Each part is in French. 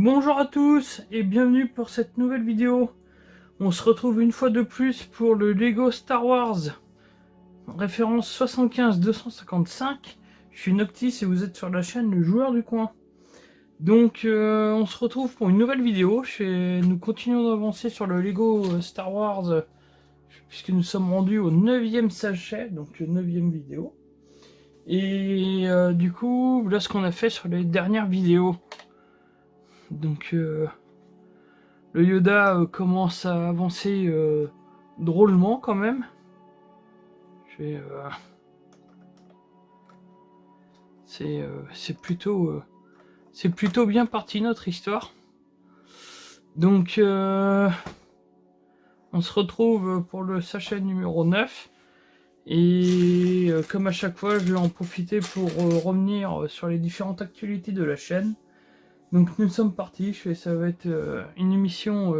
Bonjour à tous et bienvenue pour cette nouvelle vidéo. On se retrouve une fois de plus pour le Lego Star Wars, référence 75255. Je suis Noctis et vous êtes sur la chaîne Le Joueur du Coin. Donc on se retrouve pour une nouvelle vidéo. Nous continuons d'avancer sur le Lego Star Wars, puisque nous sommes rendus au 9e sachet, donc 9e vidéo. Et du coup, voilà ce qu'on a fait sur les dernières vidéos. Donc le Yoda commence à avancer drôlement quand même. C'est plutôt bien parti notre histoire. Donc on se retrouve pour le sachet numéro 9. Et comme à chaque fois, je vais en profiter pour revenir sur les différentes actualités de la chaîne. Donc nous sommes partis, ça va être une émission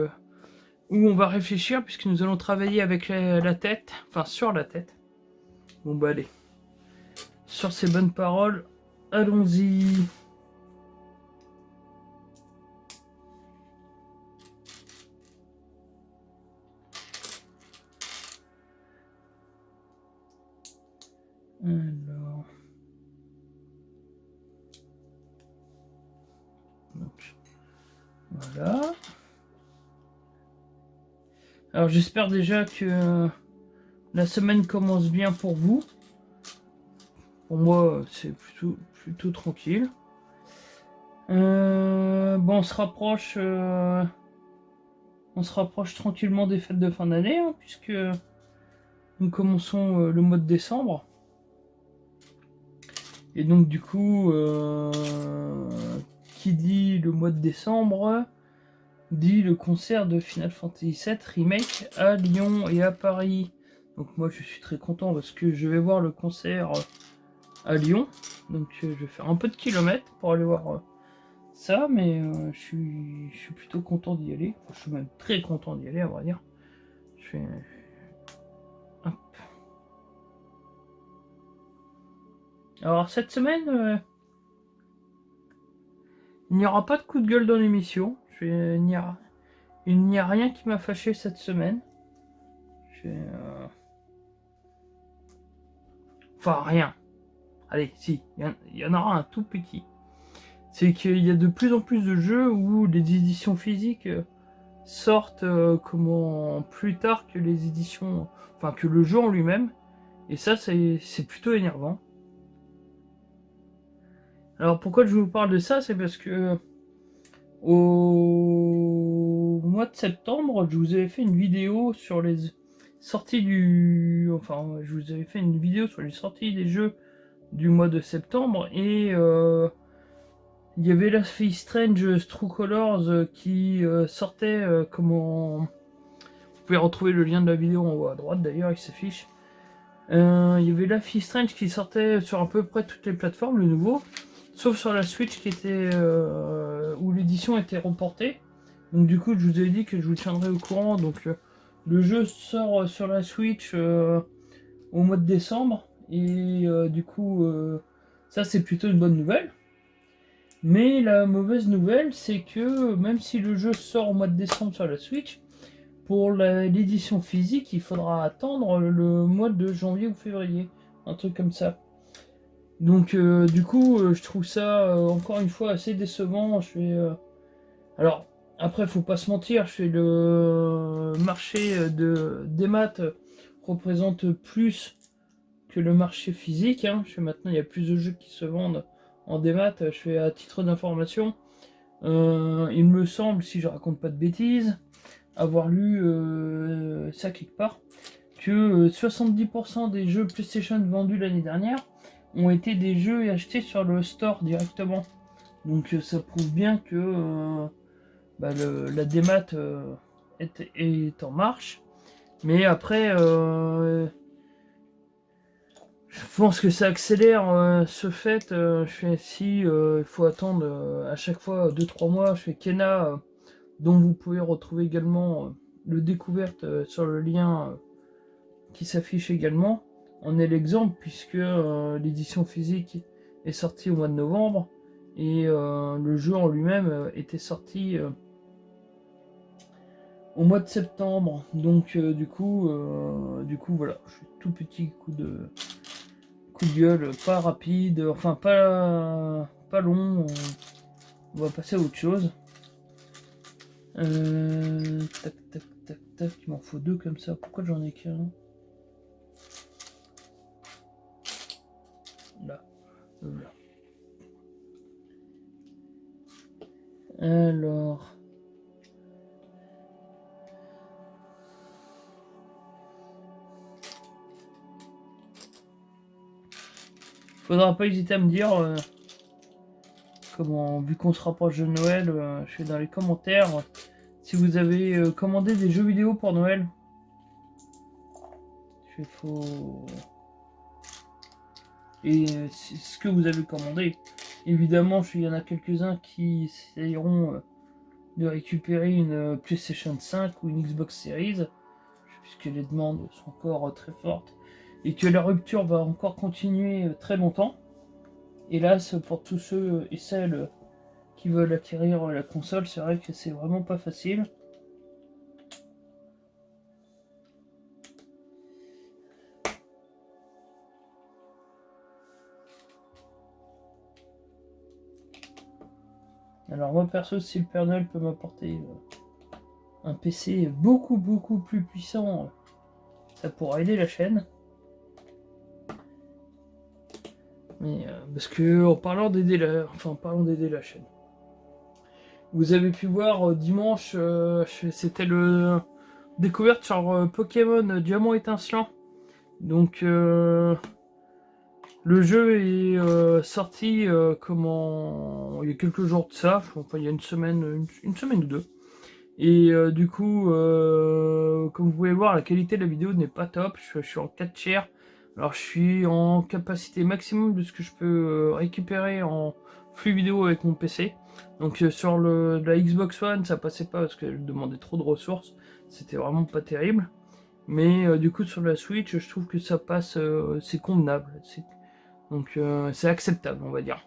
où on va réfléchir puisque nous allons travailler avec la tête, enfin sur la tête. Bon bah allez, sur ces bonnes paroles, allons-y. Alors... Donc, voilà. Alors j'espère déjà que la semaine commence bien pour vous. Pour moi, c'est plutôt tranquille. Bon, on se rapproche tranquillement des fêtes de fin d'année, hein, puisque nous commençons le mois de décembre. Et donc du coup, qui dit le mois de décembre, dit le concert de Final Fantasy VII Remake à Lyon et à Paris. Donc moi je suis très content parce que je vais voir le concert à Lyon. Donc je vais faire un peu de kilomètres pour aller voir ça, mais je suis plutôt content d'y aller. Enfin, je suis même très content d'y aller à vrai dire. Hop. Alors cette semaine, il n'y aura pas de coup de gueule dans l'émission. Il n'y a rien qui m'a fâché cette semaine. Enfin rien. Allez, si, il y en aura un tout petit. C'est qu'il y a de plus en plus de jeux où les éditions physiques sortent plus tard que les éditions... Enfin, que le jeu en lui-même. Et ça, c'est plutôt énervant. Alors pourquoi je vous parle de ça, c'est parce que au mois de septembre, je vous avais fait une vidéo sur les sorties je vous avais fait une vidéo sur les sorties des jeux du mois de septembre et il y avait Life is Strange True Colors qui sortait Vous pouvez retrouver le lien de la vidéo en haut à droite d'ailleurs, il s'affiche. Il y avait Life is Strange qui sortait sur à peu près toutes les plateformes, le nouveau. Sauf sur la Switch qui était où l'édition était reportée. Donc du coup je vous ai dit que je vous tiendrai au courant. Donc le jeu sort sur la Switch au mois de décembre. Et du coup ça c'est plutôt une bonne nouvelle. Mais la mauvaise nouvelle c'est que même si le jeu sort au mois de décembre sur la Switch, pour l'édition physique il faudra attendre le mois de janvier ou février. Un truc comme ça. Donc du coup je trouve ça encore une fois assez décevant. Alors après faut pas se mentir, le marché des maths représente plus que le marché physique, hein. Maintenant il y a plus de jeux qui se vendent en démat. À titre d'information, il me semble, si je raconte pas de bêtises, avoir lu ça quelque part, que 70% des jeux PlayStation vendus l'année dernière ont été des jeux achetés sur le store directement. Donc ça prouve bien que la démat est en marche. Mais après, je pense que ça accélère ce fait. Il faut attendre à chaque fois 2-3 mois. Je fais Kena, dont vous pouvez retrouver également le découverte sur le lien qui s'affiche également. En est l'exemple puisque l'édition physique est sortie au mois de novembre Et le jeu en lui-même était sorti au mois de septembre. Donc du coup voilà, je suis tout petit coup de gueule, pas rapide, enfin pas long. On va passer à autre chose. Tac tac tac tac, il m'en faut deux comme ça. Pourquoi j'en ai qu'un? Là, là. Alors. Faudra pas hésiter à me dire comment, vu qu'on se rapproche de Noël, je suis dans les commentaires, si vous avez commandé des jeux vidéo pour Noël. Il faut. Et ce que vous avez commandé. Évidemment, il y en a quelques-uns qui essayeront de récupérer une PlayStation 5 ou une Xbox Series, puisque les demandes sont encore très fortes, et que la rupture va encore continuer très longtemps. Hélas, pour tous ceux et celles qui veulent acquérir la console, c'est vrai que c'est vraiment pas facile. Alors moi perso, si le Père Noël peut m'apporter un PC beaucoup plus puissant, ça pourra aider la chaîne. Mais parce que en parlant d'aider la chaîne, vous avez pu voir dimanche, c'était le découverte sur Pokémon Diamant étincelant. Donc le jeu est sorti il y a quelques jours de ça, enfin il y a une semaine ou deux. Et du coup, comme vous pouvez voir, la qualité de la vidéo n'est pas top. Je suis en 4 tiers. Alors je suis en capacité maximum de ce que je peux récupérer en flux vidéo avec mon PC. Donc sur la Xbox One, ça passait pas parce qu'elle demandait trop de ressources. C'était vraiment pas terrible. Mais du coup sur la Switch, je trouve que ça passe, c'est convenable. Donc c'est acceptable, on va dire.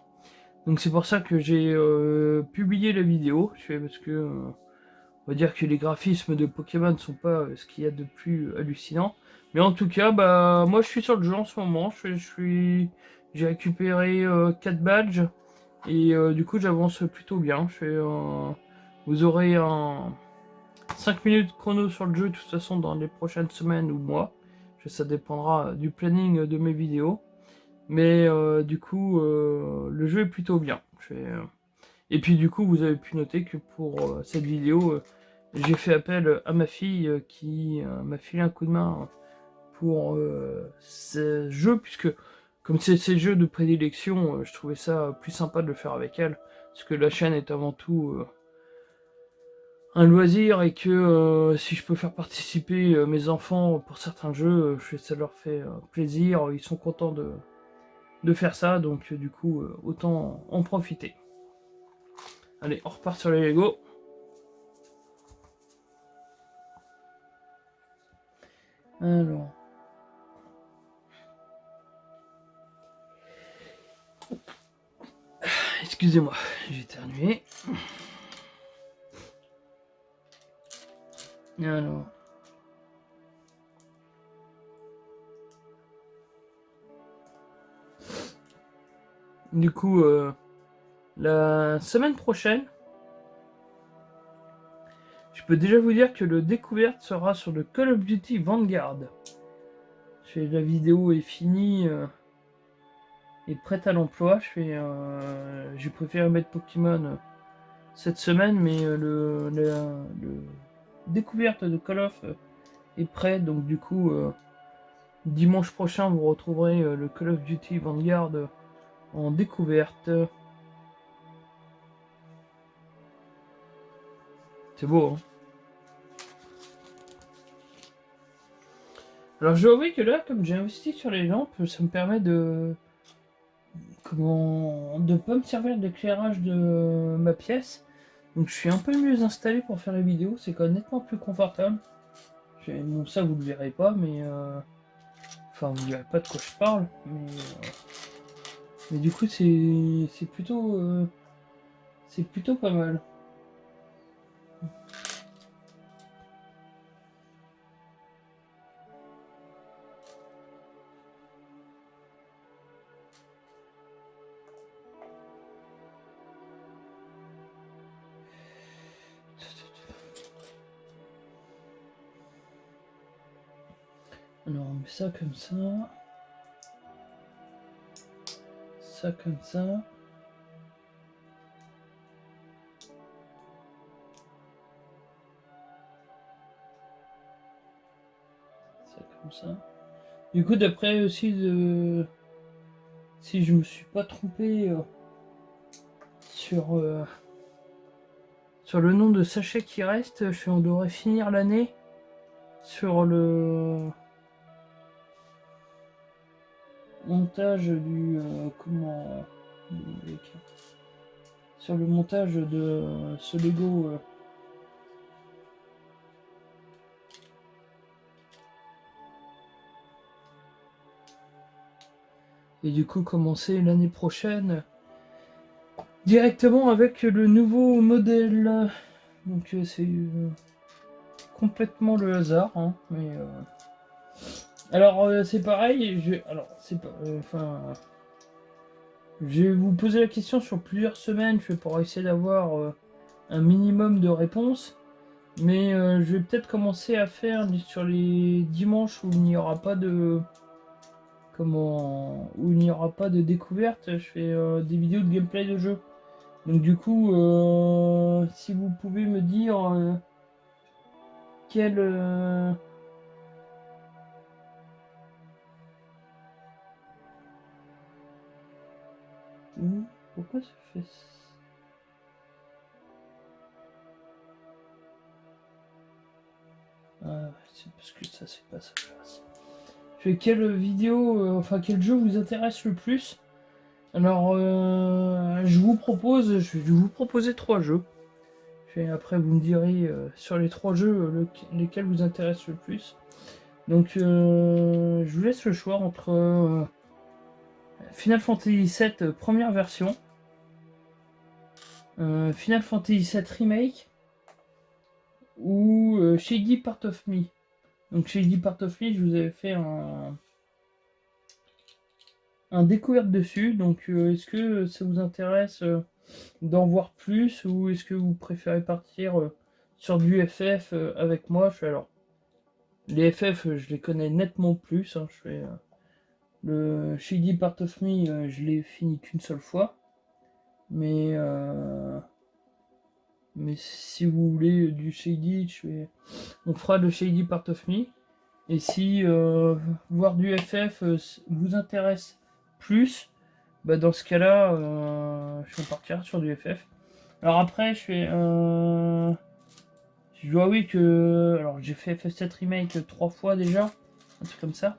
Donc c'est pour ça que j'ai publié la vidéo. Parce que on va dire que les graphismes de Pokémon ne sont pas ce qu'il y a de plus hallucinant. Mais en tout cas, bah moi je suis sur le jeu en ce moment. J'ai récupéré 4 badges. Et du coup j'avance plutôt bien. Vous aurez un 5 minutes chrono sur le jeu de toute façon dans les prochaines semaines ou mois. Ça dépendra du planning de mes vidéos. Mais du coup le jeu est plutôt bien. Et puis du coup vous avez pu noter que pour cette vidéo, j'ai fait appel à ma fille qui m'a filé un coup de main pour ce jeu, puisque comme c'est ses jeux de prédilection, je trouvais ça plus sympa de le faire avec elle, parce que la chaîne est avant tout un loisir, et que si je peux faire participer mes enfants pour certains jeux, ça leur fait plaisir, ils sont contents de faire ça, donc du coup autant en profiter. Allez, on repart sur les Lego. Alors. Excusez-moi, j'ai éternué. Alors. Du coup, la semaine prochaine, je peux déjà vous dire que le découverte sera sur le Call of Duty Vanguard. La vidéo est finie et prête à l'emploi. J'ai préféré mettre Pokémon cette semaine, mais le découverte de Call of est prêt. Donc du coup, dimanche prochain, vous retrouverez le Call of Duty Vanguard en découverte. C'est beau, hein? Alors je dois avouer que là, comme j'ai investi sur les lampes, ça me permet de pas me servir d'éclairage de ma pièce. Donc je suis un peu mieux installé pour faire les vidéos, c'est quand même nettement plus confortable. Bon, ça vous le verrez pas, mais enfin vous verrez pas de quoi je parle, mais Mais du coup, c'est plutôt pas mal. Alors on met ça comme ça. Ça comme ça. Ça comme ça. Du coup, d'après aussi de... Si je me suis pas trompé sur, sur le nombre de sachets qui restent, on devrait finir l'année sur le montage du... comment... Sur le montage de ce Lego... et du coup commencer l'année prochaine directement avec le nouveau modèle. Donc c'est complètement le hasard, hein, mais alors c'est pareil. Alors c'est pas, enfin, je vais vous poser la question sur plusieurs semaines. Je vais pour essayer d'avoir un minimum de réponses, mais je vais peut-être commencer à faire sur les dimanches où il n'y aura pas de où il n'y aura pas de découverte. Je fais des vidéos de gameplay de jeu. Donc du coup, si vous pouvez me dire quel... Pourquoi ça fait... Ah, c'est parce que ça c'est pas sa place. Je fais quelle vidéo, enfin quel jeu vous intéresse le plus? Alors, je vais vous proposer 3 jeux. Après, vous me direz sur les 3 jeux lesquels vous intéressent le plus. Donc, je vous laisse le choix entre Final Fantasy VII première version, Final Fantasy VII Remake ou Shady Part of Me. Donc Shady Part of Me, je vous avais fait un découverte dessus. Donc est-ce que ça vous intéresse d'en voir plus ou est-ce que vous préférez partir sur du FF avec moi? Alors les FF, je les connais nettement plus. Hein. Le Shady Part of Me, je l'ai fini qu'une seule fois. Mais si vous voulez du Shady, on fera le Shady Part of Me. Et si voir du FF vous intéresse plus, bah dans ce cas-là, je vais partir sur du FF. Alors après, je dois avouer que... Alors j'ai fait FF7 Remake 3 fois déjà, un truc comme ça.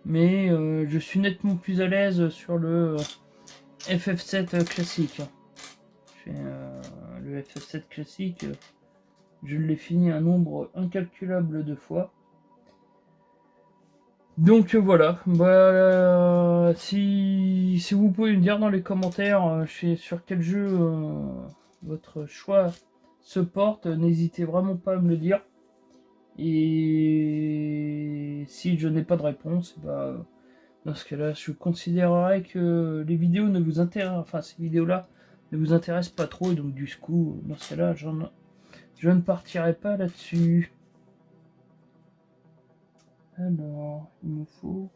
Mais je suis nettement plus à l'aise sur le FF7 classique. Le FF7 classique, je l'ai fini un nombre incalculable de fois. Donc voilà, si vous pouvez me dire dans les commentaires sur quel jeu votre choix se porte, n'hésitez vraiment pas à me le dire. Et si je n'ai pas de réponse, dans ce cas-là, je considérerais que les vidéos ne vous intéressent, enfin ces vidéos-là ne vous intéressent pas trop, et donc du coup, dans ce cas-là, je ne partirai pas là-dessus. Alors, il me faut...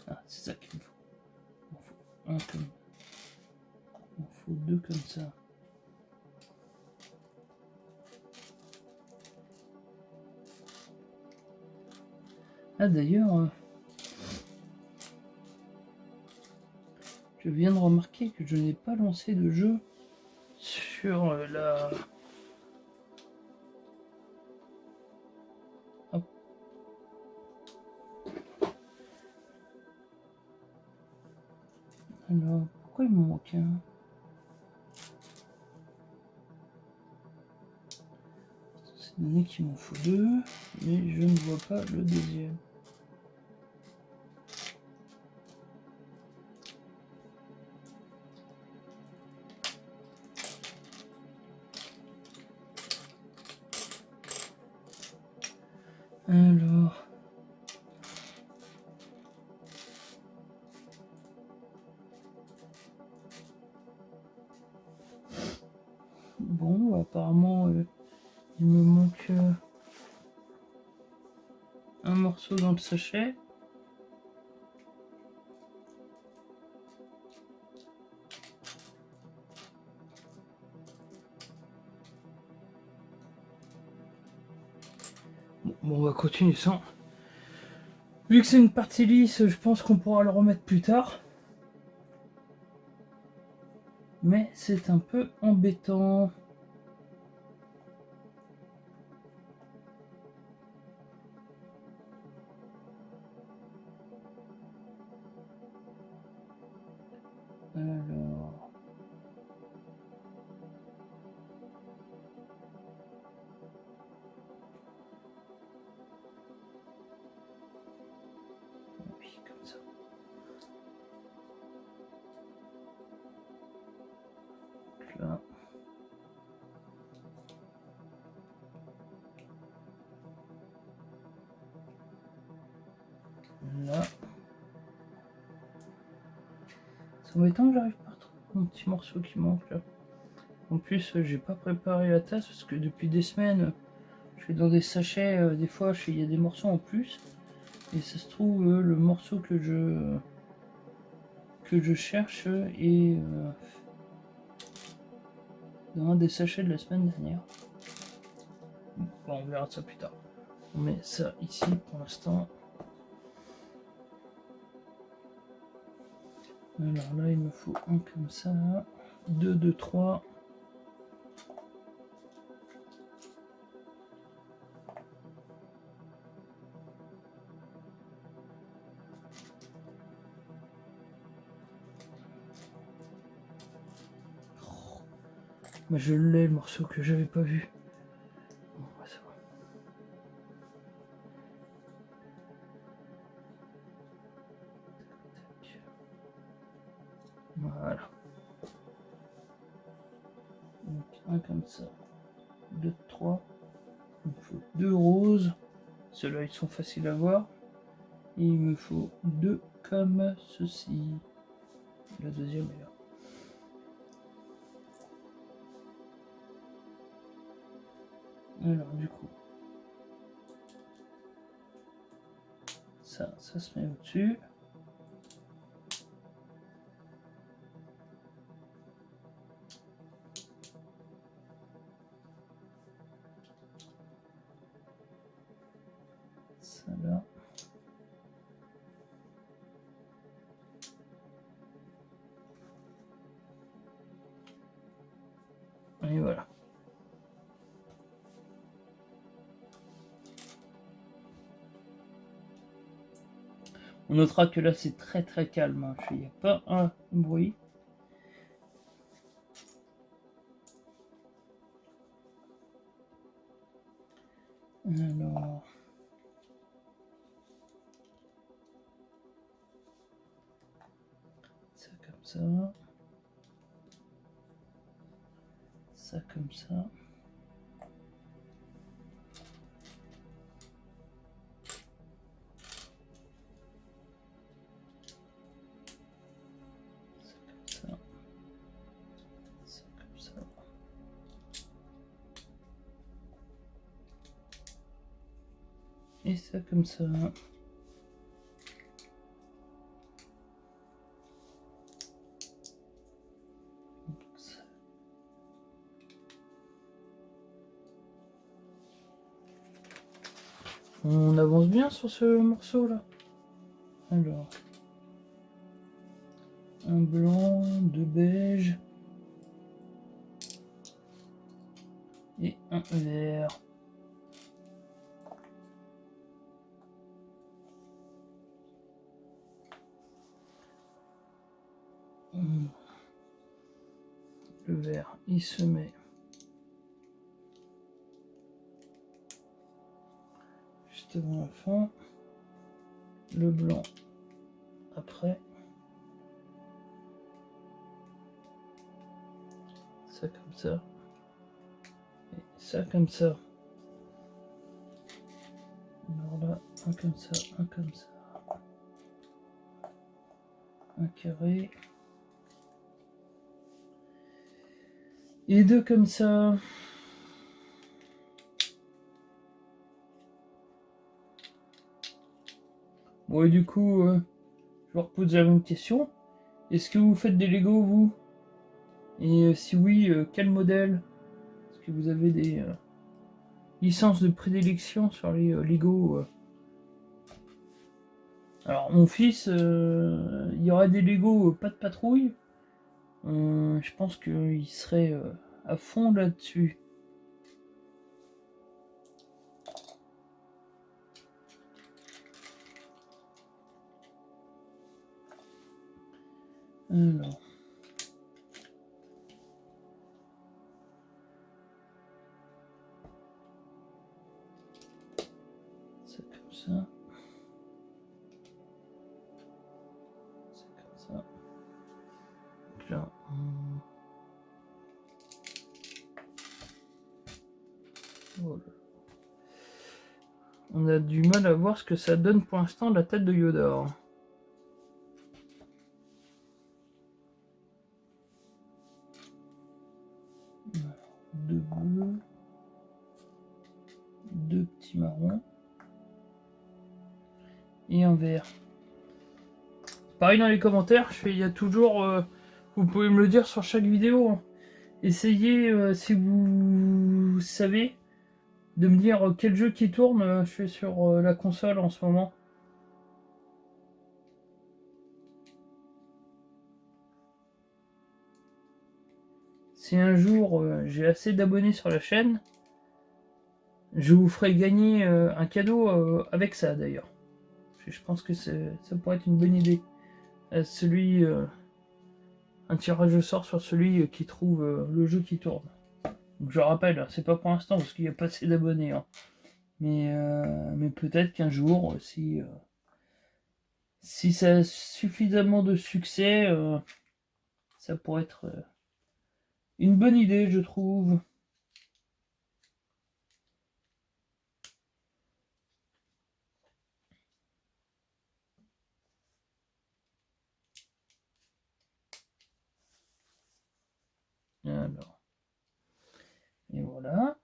Ah, c'est ça qu'il me faut. Il me faut il me faut 2 comme ça. Ah d'ailleurs, je viens de remarquer que je n'ai pas lancé de jeu sur la... Hop. Alors, pourquoi il me manque un? C'est donné qu'il m'en faut 2, mais je ne vois pas le deuxième. Alors. Bon, apparemment, il me manque un morceau dans le sachet. Bon, on va continuer sans. Vu que c'est une partie lisse, je pense qu'on pourra le remettre plus tard. Mais c'est un peu embêtant. Alors. Oui, comme ça. Là. Là. C'est embêtant que j'arrive pas à retrouver mon petit morceau qui manque là. En plus, j'ai pas préparé la tasse parce que depuis des semaines, je fais dans des sachets. Des fois, il y a des morceaux en plus. Et ça se trouve, le morceau que je cherche est dans un des sachets de la semaine dernière. Bon, on verra ça plus tard. On met ça ici pour l'instant. Alors là, il me faut un comme ça. 2, 2, 3. Mais je l'ai, le morceau que j'avais pas vu. Bon, bah, ça va. Voilà. Donc un comme ça. 2, 3. Il me faut 2 roses. Ceux-là, ils sont faciles à voir. Et il me faut 2 comme ceci. La deuxième est là. Alors du coup, ça se met au-dessus. Ça là. Et voilà. On notera que là c'est très très calme. Hein. Il n'y a pas un bruit. Alors. Ça comme ça. Ça comme ça. Et ça comme ça. On avance bien sur ce morceau là. Alors. Un blanc, 2 beige. Et un vert. Le vert, il se met juste avant la fin. Le blanc après. Ça comme ça. Et ça comme ça. Alors là, un comme ça, un comme ça. Un carré. Et deux comme ça. Bon, et du coup, je vais reposer la même question. Est-ce que vous faites des Lego, vous? Et si oui, quel modèle? Est-ce que vous avez des licences de prédilection sur les Lego? Alors, mon fils, il y aurait des Lego pas de patrouille. Je pense qu'il serait à fond là-dessus. Alors. C'est comme ça. C'est comme ça. Donc là, voilà. On a du mal à voir ce que ça donne pour l'instant la tête de Yoda. Deux bleus, deux petits marrons et un vert. Pareil dans les commentaires, il y a toujours, vous pouvez me le dire sur chaque vidéo. Essayez, si vous savez, de me dire quel jeu qui tourne. Je suis sur la console en ce moment. Si un jour j'ai assez d'abonnés sur la chaîne, je vous ferai gagner un cadeau avec ça d'ailleurs. Je pense que ça pourrait être une bonne idée. Un tirage au sort sur celui qui trouve le jeu qui tourne. Donc je rappelle, c'est pas pour l'instant parce qu'il n'y a pas assez d'abonnés. Hein. Mais peut-être qu'un jour, si ça a suffisamment de succès, ça pourrait être une bonne idée, je trouve. Alors. Et voilà.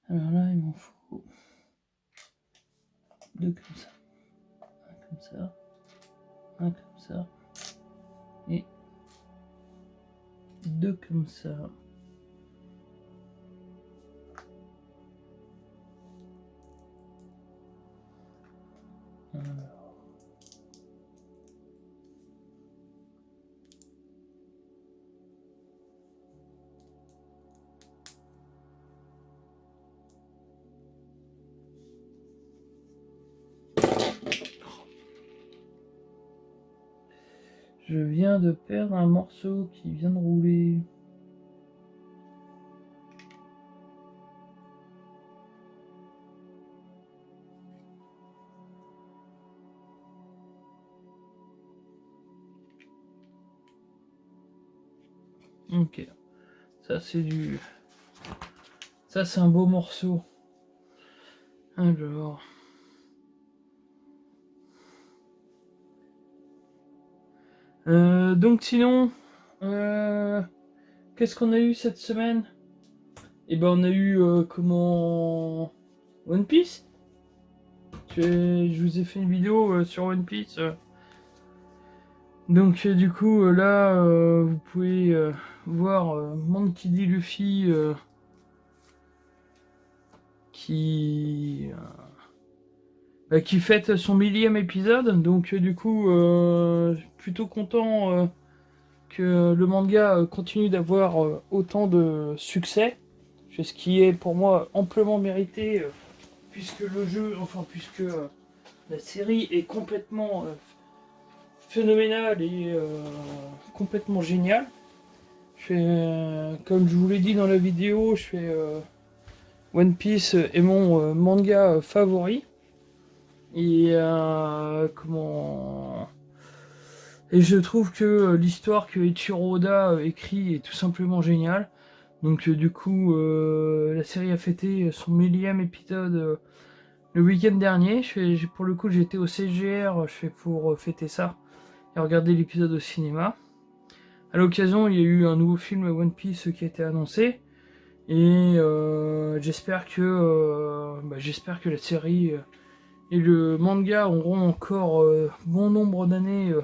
Alors là, il m'en faut deux comme ça. Un comme ça. Un comme ça. Et deux comme ça. Alors. Je viens de perdre un morceau qui vient de rouler. Ok. Ça c'est du... Ça c'est un beau morceau. Alors... donc sinon... qu'est-ce qu'on a eu cette semaine? Eh ben on a eu comment... One Piece. Je vous ai fait une vidéo sur One Piece. Donc du coup là vous pouvez voir Monkey D. Luffy qui fête son 1000e épisode. Donc du coup plutôt content que le manga continue d'avoir autant de succès, ce qui est pour moi amplement mérité puisque le jeu, puisque la série est complètement phénoménale et complètement géniale. Comme je vous l'ai dit dans la vidéo, je fais One Piece est mon manga favori. Et et je trouve que l'histoire que Eiichiro Oda écrit est tout simplement géniale. Donc du coup, la série a fêté son 1000e épisode le week-end dernier. Pour le coup, j'étais au CGR, je fais pour fêter ça et regarder l'épisode au cinéma. À l'occasion, il y a eu un nouveau film One Piece qui a été annoncé. Et j'espère que la série et le manga auront encore bon nombre d'années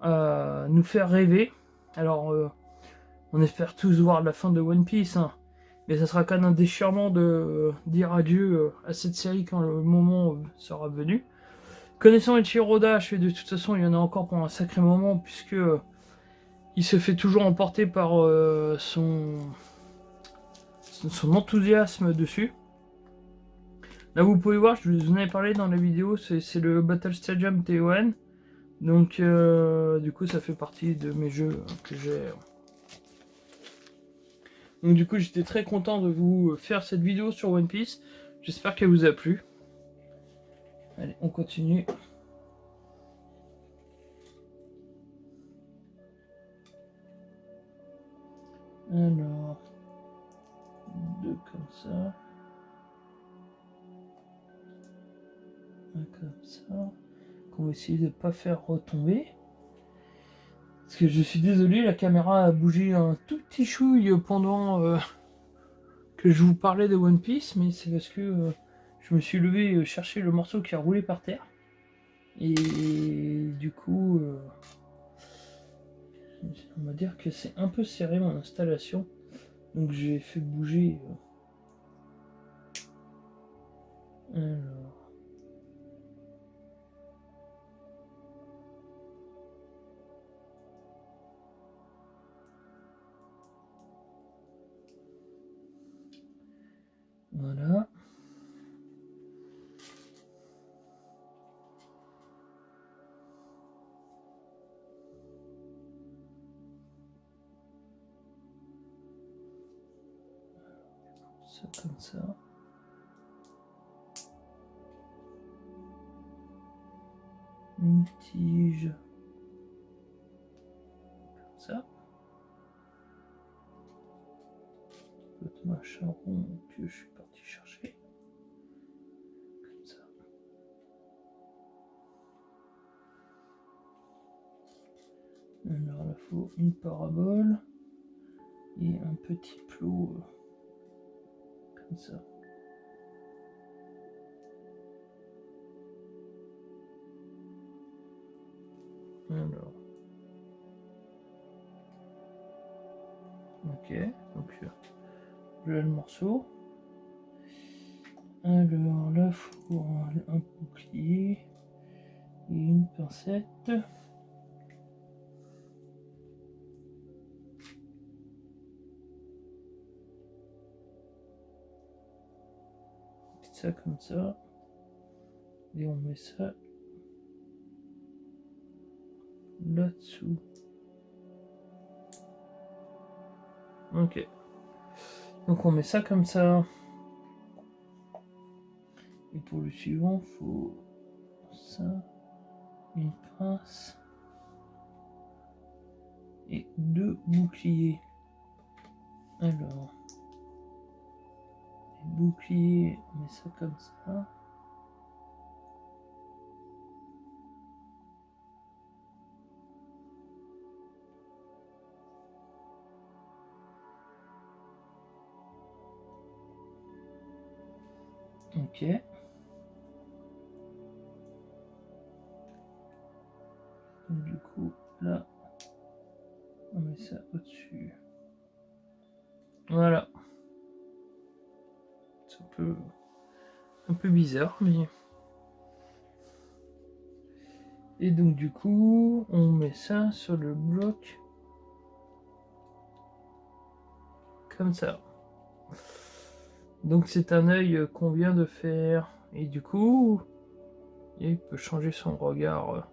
à nous faire rêver. Alors, on espère tous voir la fin de One Piece, hein, mais ça sera quand même un déchirement de dire adieu à cette série quand le moment sera venu. Connaissant Eiichiro Oda, je fais de toute façon, il y en a encore pour un sacré moment, puisque il se fait toujours emporter par son enthousiasme dessus. Là, vous pouvez voir, je vous en avais parlé dans la vidéo, c'est le Battle Stadium TON. Donc, du coup, ça fait partie de mes jeux que j'ai. Donc, du coup, j'étais très content de vous faire cette vidéo sur One Piece. J'espère qu'elle vous a plu. Allez, on continue. Alors, deux comme ça. Un comme ça. On va essayer de ne pas faire retomber. Parce que je suis désolé, la caméra a bougé un tout petit chouille pendant que je vous parlais de One Piece, mais c'est parce que je me suis levé chercher le morceau qui a roulé par terre. Et du coup, on va dire que c'est un peu serré mon installation. Donc j'ai fait bouger. Alors. Voilà. Ça comme ça. Une tige. Comme ça. L'autre machin rond que je suis parti chercher. Comme ça. Alors il faut une parabole et un petit plot comme ça. Alors. Ok, donc je le morceau. Alors là, il faut un bouclier et une pincette. Ça comme ça. Et on met ça là-dessous. Ok. Donc on met ça comme ça. Et pour le suivant, il faut ça, une pince et deux boucliers. Alors, les boucliers, on met ça comme ça. Ok. Donc, du coup, là, on met ça au-dessus. Voilà. C'est un peu bizarre, mais... Et donc, du coup, on met ça sur le bloc. Comme ça. Donc, c'est un œil qu'on vient de faire. Et du coup, il peut changer son regard.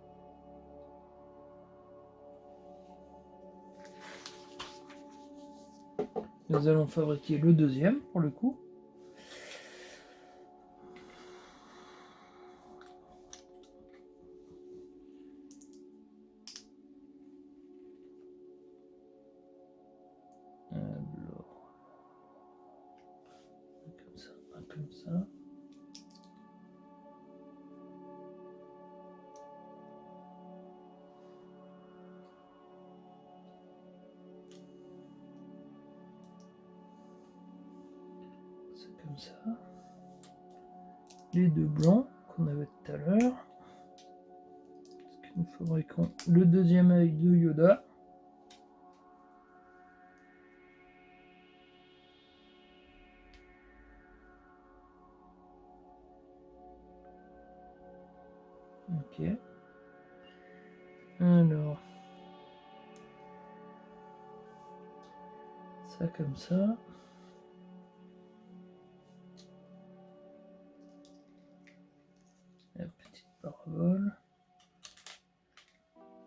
Nous allons fabriquer le deuxième pour le coup. comme ça. C'est comme ça. Les deux blancs qu'on avait tout à l'heure. Parce que nous fabriquons le deuxième œil de Yoda. Ok. Alors. Ça comme ça. La petite parabole.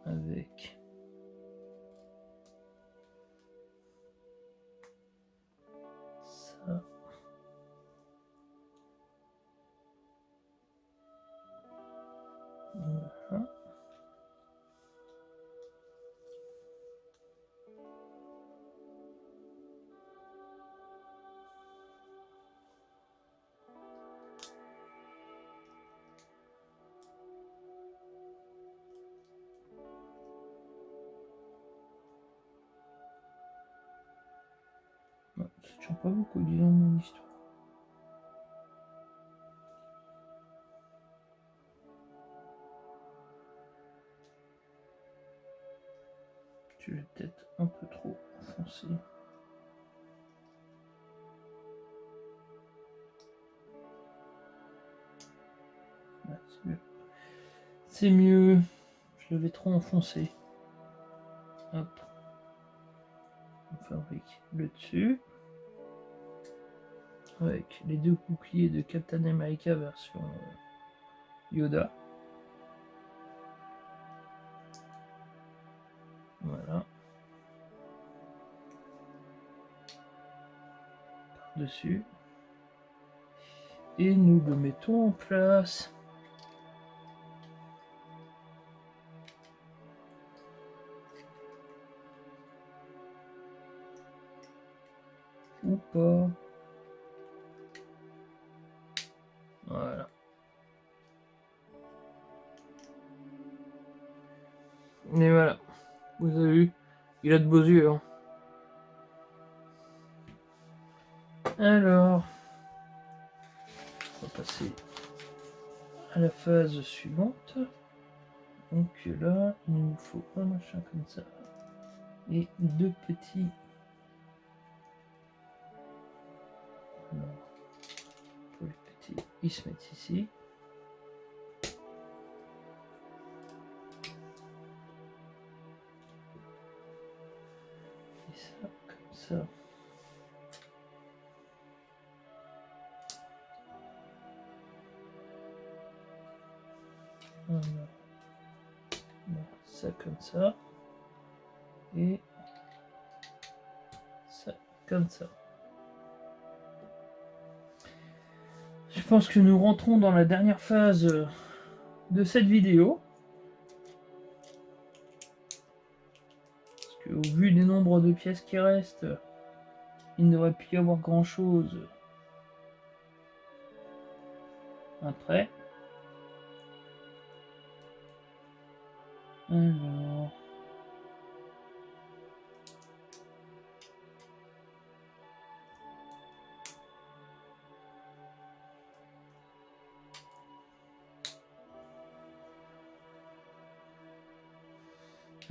Avec ça. Voilà. Ça tient pas beaucoup, disons, mon histoire. Tu l'as peut-être un peu trop foncé. Ouais, c'est mieux. C'est mieux. Je l'avais trop enfoncé. Hop. On fabrique le dessus. Avec les deux boucliers de Captain America version Yoda. Voilà. Par-dessus. Et nous le mettons en place. Ou pas. Voilà. Et voilà. Vous avez vu, il a de beaux yeux. Hein. Alors, on va passer à la phase suivante. Donc là, il nous faut un machin comme ça. Et deux petits. Alors, pour les petits, ils se mettent ici. Et ça, comme ça. Voilà. Ça comme ça. Et ça comme ça. Je pense que nous rentrons dans la dernière phase de cette vidéo. Parce qu'au vu des nombres de pièces qui restent, il ne devrait plus y avoir grand chose après. Alors.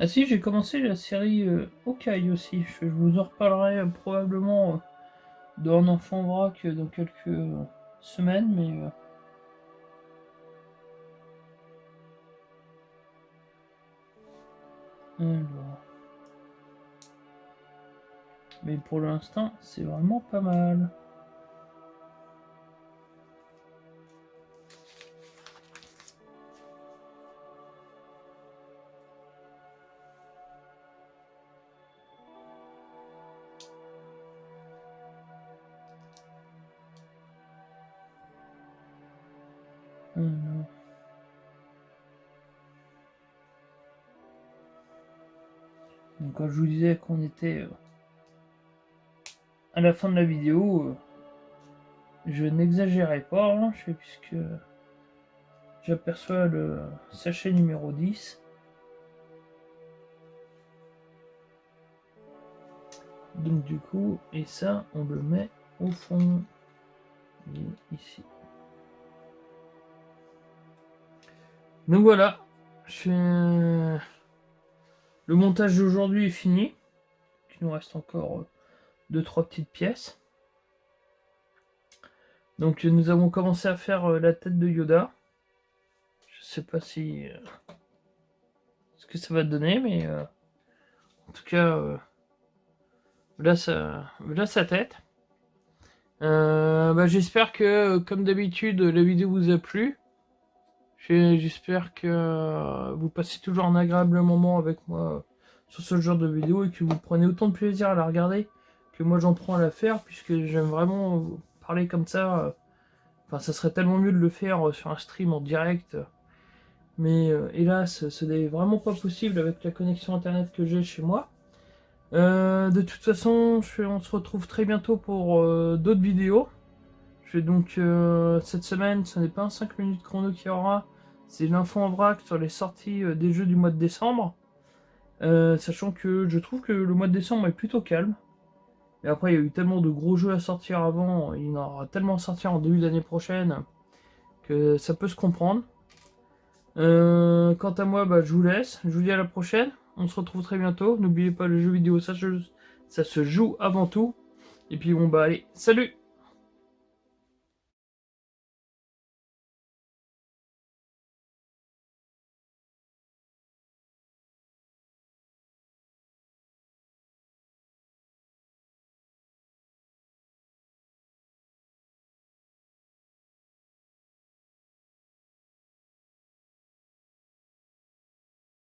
Ah si, j'ai commencé la série Hawkeye aussi. Je vous en reparlerai probablement d'un enfant vrac dans quelques semaines, mais alors. Mais pour l'instant, c'est vraiment pas mal. Alors. Donc quand je vous disais qu'on était à la fin de la vidéo, je n'exagérerai pas, hein, puisque j'aperçois le sachet numéro 10. Donc du coup, et ça, on le met au fond. Et ici. Donc voilà. Le montage d'aujourd'hui est fini. Il nous reste encore 2-3 petites pièces. Donc nous avons commencé à faire la tête de Yoda. Je sais pas si ce que ça va donner, mais en tout cas, voilà sa tête. J'espère que, comme d'habitude, la vidéo vous a plu. J'espère que vous passez toujours un agréable moment avec moi sur ce genre de vidéo et que vous prenez autant de plaisir à la regarder que moi j'en prends à la faire, puisque j'aime vraiment parler comme ça. Enfin, ça serait tellement mieux de le faire sur un stream en direct. Mais hélas, ce n'est vraiment pas possible avec la connexion internet que j'ai chez moi. De toute façon, on se retrouve très bientôt pour d'autres vidéos. Cette semaine, ce n'est pas un 5 minutes chrono qu'il y aura, c'est l'info en vrac sur les sorties des jeux du mois de décembre. Sachant que je trouve que le mois de décembre est plutôt calme. Et après, il y a eu tellement de gros jeux à sortir avant, il y en aura tellement à sortir en début d'année prochaine, que ça peut se comprendre. Quant à moi, je vous laisse, je vous dis à la prochaine, on se retrouve très bientôt. N'oubliez pas, le jeu vidéo, ça se joue avant tout. Et puis allez, salut!